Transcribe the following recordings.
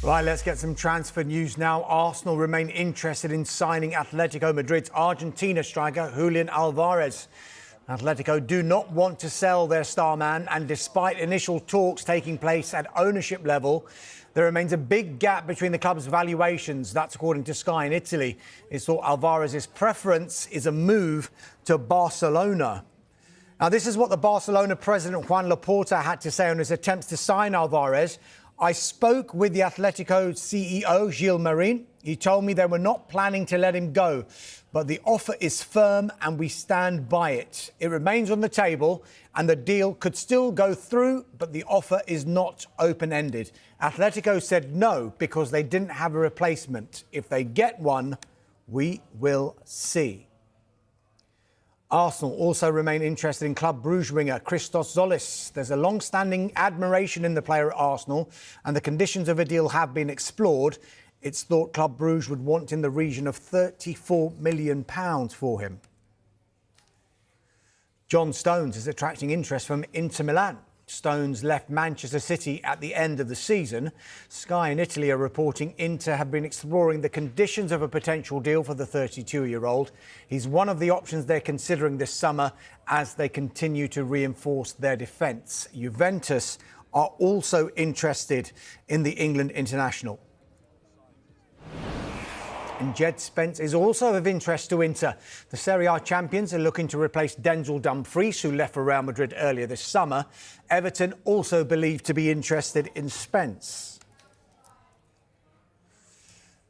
Right, let's get some transfer news now. Arsenal remain interested in signing Atletico Madrid's Argentina striker Julián Álvarez. Atletico do not want to sell their star man, and despite initial talks taking place at ownership level, there remains a big gap between the club's valuations. That's according to Sky in Italy. It's thought Alvarez's preference is a move to Barcelona. Now, this is what the Barcelona president Juan Laporta had to say on his attempts to sign Alvarez. I spoke with the Atletico CEO, Gil Marin. He told me they were not planning to let him go, but the offer is firm and we stand by it. It remains on the table and the deal could still go through, but the offer is not open-ended. Atletico said no because they didn't have a replacement. If they get one, we will see. Arsenal also remain interested in Club Brugge winger Christos Zolis. There's a long-standing admiration in the player at Arsenal, and the conditions of a deal have been explored. It's thought Club Brugge would want in the region of £34 million for him. John Stones is attracting interest from Inter Milan. Stones left Manchester City at the end of the season. Sky in Italy are reporting Inter have been exploring the conditions of a potential deal for the 32-year-old. He's one of the options they're considering this summer as they continue to reinforce their defence. Juventus are also interested in the England international. And Jed Spence is also of interest to Inter. The Serie A champions are looking to replace Denzel Dumfries, who left for Real Madrid earlier this summer. Everton also believed to be interested in Spence.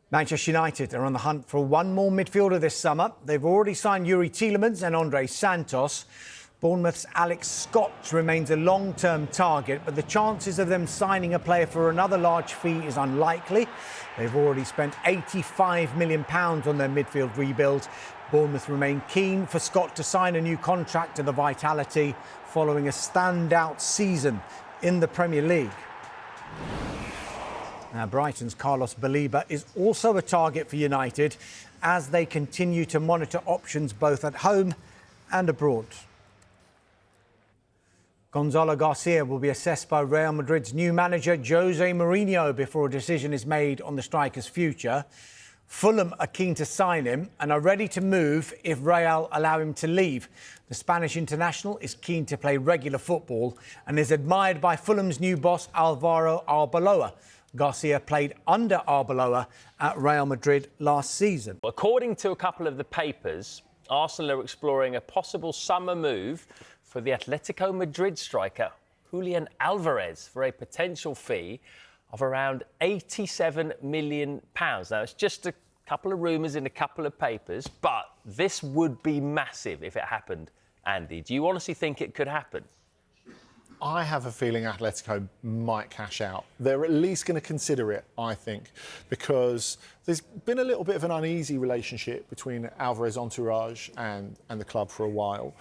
Manchester United are on the hunt for one more midfielder this summer. They've already signed Yuri Tielemans and Andre Santos. Bournemouth's Alex Scott remains a long-term target, but the chances of them signing a player for another large fee is unlikely. They've already spent £85 million on their midfield rebuild. Bournemouth remain keen for Scott to sign a new contract to the Vitality following a standout season in the Premier League. Now, Brighton's Carlos Baleba is also a target for United as they continue to monitor options both at home and abroad. Gonzalo Garcia will be assessed by Real Madrid's new manager, Jose Mourinho, before a decision is made on the striker's future. Fulham are keen to sign him and are ready to move if Real allow him to leave. The Spanish international is keen to play regular football and is admired by Fulham's new boss, Alvaro Arbeloa. Garcia played under Arbeloa at Real Madrid last season. According to a couple of the papers, Arsenal are exploring a possible summer move for the Atlético Madrid striker, Julián Álvarez, for a potential fee of around £87 million. Now, it's just a couple of rumours in a couple of papers, but this would be massive if it happened. Andy, do you honestly think it could happen? I have a feeling Atletico might cash out. They're at least going to consider it, I think, because there's been a little bit of an uneasy relationship between Alvarez's entourage and the club for a while.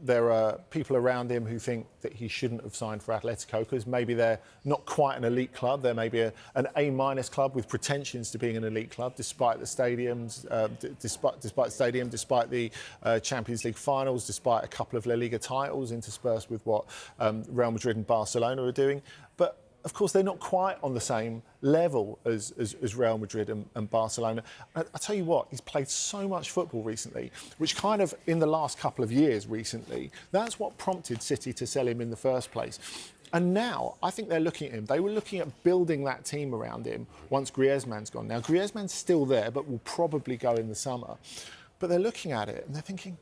There are people around him who think that he shouldn't have signed for Atletico because maybe they're not quite an elite club. They're maybe an A- club with pretensions to being an elite club, despite the stadiums, despite the Champions League finals, despite a couple of La Liga titles interspersed with what Real Madrid and Barcelona are doing. But of course, they're not quite on the same level as Real Madrid and Barcelona. I tell you what, he's played so much football recently, which kind of, in the last couple of years recently, that's what prompted City to sell him in the first place. And now, I think they're looking at him. They were looking at building that team around him once Griezmann's gone. Now, Griezmann's still there, but will probably go in the summer. But they're looking at it and they're thinking,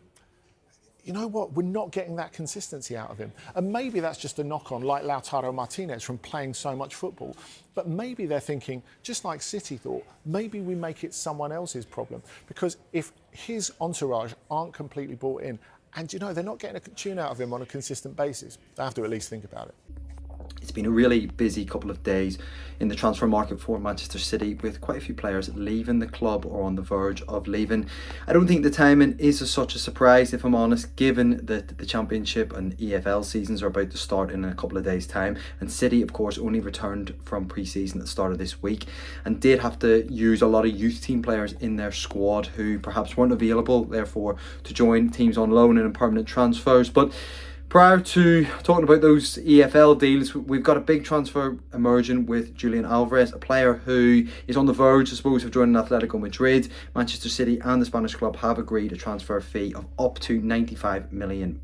you know what, we're not getting that consistency out of him. And maybe that's just a knock-on, like Lautaro Martinez, from playing so much football. But maybe they're thinking, just like City thought, maybe we make it someone else's problem. Because if his entourage aren't completely bought in, and, you know, they're not getting a tune out of him on a consistent basis, they have to at least think about it. It's been a really busy couple of days in the transfer market for Manchester City, with quite a few players leaving the club or on the verge of leaving. I don't think the timing is such a surprise, if I'm honest, given that the Championship and EFL seasons are about to start in a couple of days' time. And City, of course, only returned from pre-season at the start of this week and did have to use a lot of youth team players in their squad who perhaps weren't available, therefore, to join teams on loan and in permanent transfers. But Prior to talking about those EFL deals, we've got a big transfer emerging with Julián Álvarez, a player who is on the verge, I suppose, of joining Atlético Madrid. Manchester City and the Spanish club have agreed a transfer fee of up to 95 million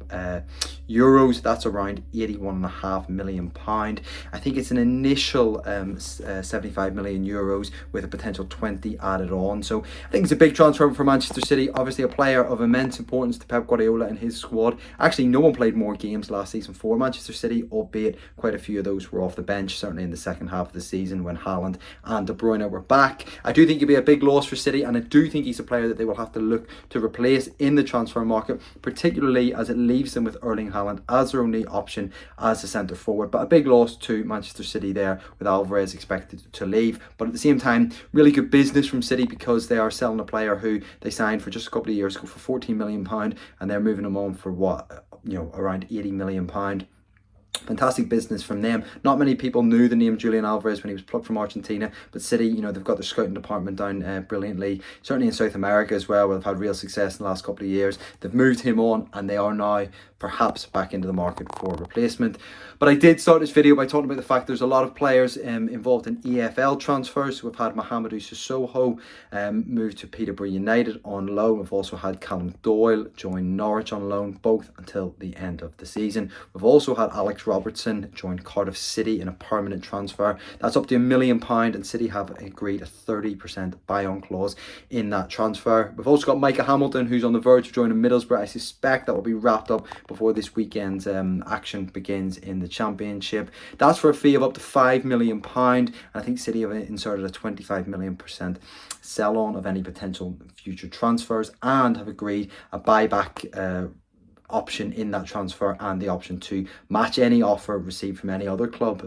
euros. That's around £81.5 million. I think it's an initial 75 million euros with a potential 20 added on. So I think it's a big transfer for Manchester City. Obviously a player of immense importance to Pep Guardiola and his squad. Actually, no one played more games last season for Manchester City, albeit quite a few of those were off the bench, certainly in the second half of the season when Haaland and De Bruyne were back. I do think he'll be a big loss for City, and I do think he's a player that they will have to look to replace in the transfer market, particularly as it leaves them with Erling Haaland as their only option as a centre forward. But a big loss to Manchester City there, with Alvarez expected to leave. But at the same time, really good business from City, because they are selling a player who they signed for just a couple of years ago for £14 million, and they're moving him on for what, around £80 million. Fantastic business from them. Not many people knew the name Julián Álvarez when he was plucked from Argentina, but City, they've got their scouting department down brilliantly, certainly in South America as well, where they've had real success in the last couple of years. They've moved him on, and they are now perhaps back into the market for a replacement. But I did start this video by talking about the fact there's a lot of players involved in EFL transfers. We've had Mahamadou Sissoko move to Peterborough United on loan. We've also had Callum Doyle join Norwich on loan, both until the end of the season. We've also had Alex Robertson join Cardiff City in a permanent transfer. That's up to £1 million, and City have agreed a 30% buy-on clause in that transfer. We've also got Micah Hamilton, who's on the verge of joining Middlesbrough. I suspect that will be wrapped up before this weekend's action begins in the Championship. That's for a fee of up to £5 million. I think City have inserted a 25 million % sell-on of any potential future transfers, and have agreed a buyback option in that transfer, and the option to match any offer received from any other club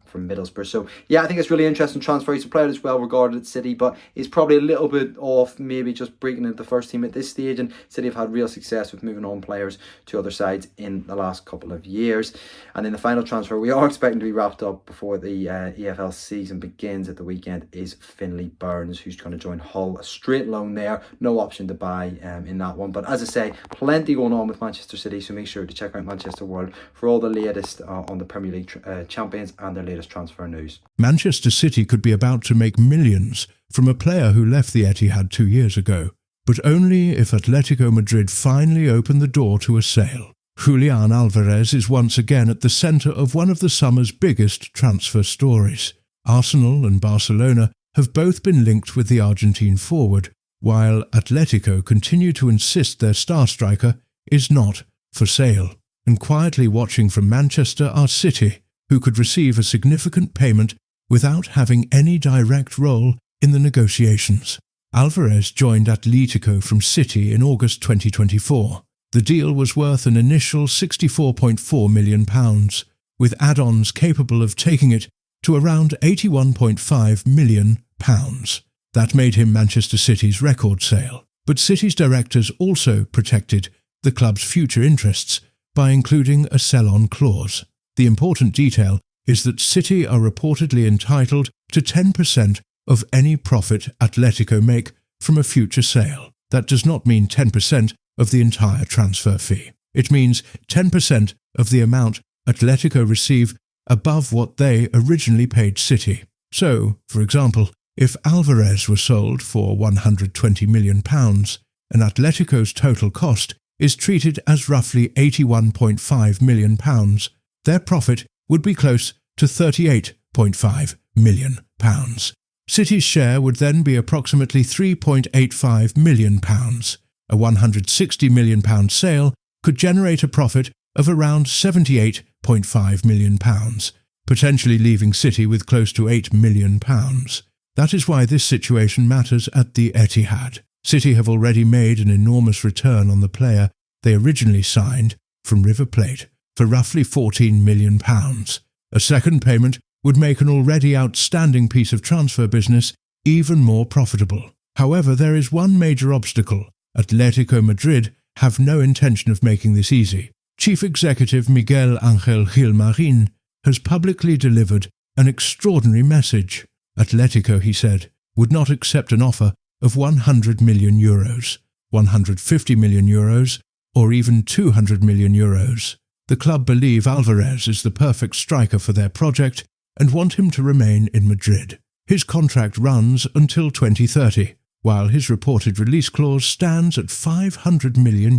from Middlesbrough. So yeah, I think it's really interesting transfer. He's a player that's well regarded at City, but he's probably a little bit off maybe just breaking into the first team at this stage, and City have had real success with moving on players to other sides in the last couple of years. And then the final transfer we are expecting to be wrapped up before the EFL season begins at the weekend is Finlay Burns, who's going to join Hull. A straight loan there, no option to buy in that one. But as I say, plenty going on with Manchester City, so make sure to check out Manchester World for all the latest on the Premier League champions and their latest transfer news. Manchester City could be about to make millions from a player who left the Etihad 2 years ago, but only if Atlético Madrid finally open the door to a sale. Julián Álvarez is once again at the centre of one of the summer's biggest transfer stories. Arsenal and Barcelona have both been linked with the Argentine forward, while Atletico continue to insist their star striker is not for sale. And quietly watching from Manchester are City, who could receive a significant payment without having any direct role in the negotiations. Alvarez joined Atletico from City in August 2024. The deal was worth an initial £64.4 million, with add-ons capable of taking it to around £81.5 million. That made him Manchester City's record sale. But City's directors also protected the club's future interests by including a sell-on clause. The important detail is that City are reportedly entitled to 10% of any profit Atletico make from a future sale. That does not mean 10% of the entire transfer fee. It means 10% of the amount Atletico receive above what they originally paid City. So, for example, if Alvarez were sold for £120 million, and Atletico's total cost is treated as roughly £81.5 million, their profit would be close to £38.5 million. City's share would then be approximately £3.85 million. A £160 million sale could generate a profit of around £78.5 million, potentially leaving City with close to £8 million. That is why this situation matters at the Etihad. City have already made an enormous return on the player they originally signed from River Plate for roughly £14 million. A second payment would make an already outstanding piece of transfer business even more profitable. However, there is one major obstacle. Atlético Madrid have no intention of making this easy. Chief Executive Miguel Ángel Gil has publicly delivered an extraordinary message. Atletico, he said, would not accept an offer of €100 million, €150 million, or even €200 million. The club believe Alvarez is the perfect striker for their project and want him to remain in Madrid. His contract runs until 2030, while his reported release clause stands at €500 million.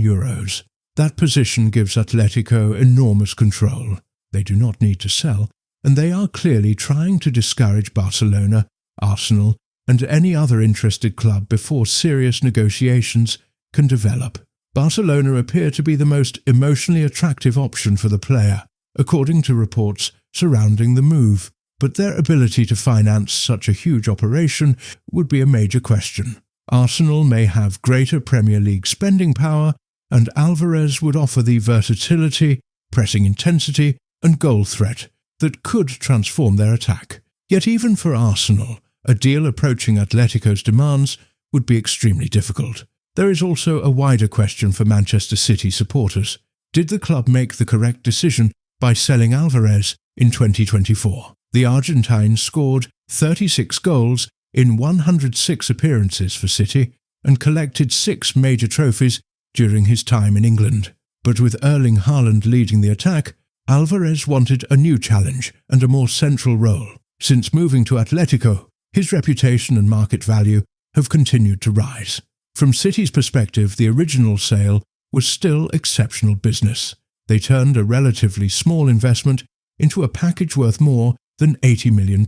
That position gives Atletico enormous control. They do not need to sell, and they are clearly trying to discourage Barcelona, Arsenal, and any other interested club before serious negotiations can develop. Barcelona appear to be the most emotionally attractive option for the player, according to reports surrounding the move, but their ability to finance such a huge operation would be a major question. Arsenal may have greater Premier League spending power, and Alvarez would offer the versatility, pressing intensity, and goal threat that could transform their attack. Yet even for Arsenal, a deal approaching Atletico's demands would be extremely difficult. There is also a wider question for Manchester City supporters. Did the club make the correct decision by selling Alvarez in 2024? The Argentine scored 36 goals in 106 appearances for City and collected 6 major trophies during his time in England. But with Erling Haaland leading the attack, Alvarez wanted a new challenge and a more central role. Since moving to Atletico, his reputation and market value have continued to rise. From City's perspective, the original sale was still exceptional business. They turned a relatively small investment into a package worth more than £80 million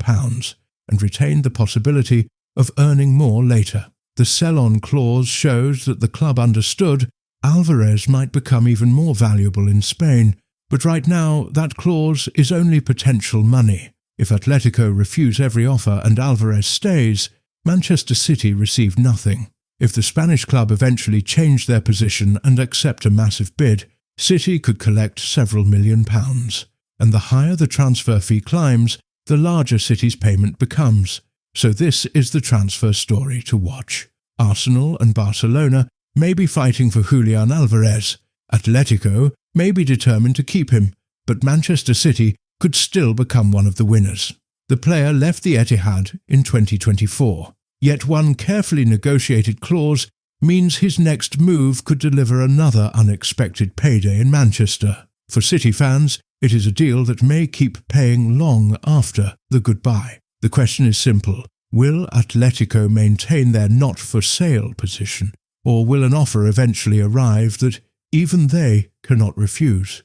and retained the possibility of earning more later. The sell-on clause shows that the club understood Alvarez might become even more valuable in Spain, but right now that clause is only potential money. If Atletico refuse every offer and Alvarez stays, Manchester City receive nothing. If the Spanish club eventually change their position and accept a massive bid, City could collect several £1 million. And the higher the transfer fee climbs, the larger City's payment becomes. So this is the transfer story to watch. Arsenal and Barcelona may be fighting for Julián Álvarez. Atletico may be determined to keep him, but Manchester City could still become one of the winners. The player left the Etihad in 2024, yet one carefully negotiated clause means his next move could deliver another unexpected payday in Manchester. For City fans, it is a deal that may keep paying long after the goodbye. The question is simple. Will Atletico maintain their not-for-sale position, or will an offer eventually arrive that even they cannot refuse?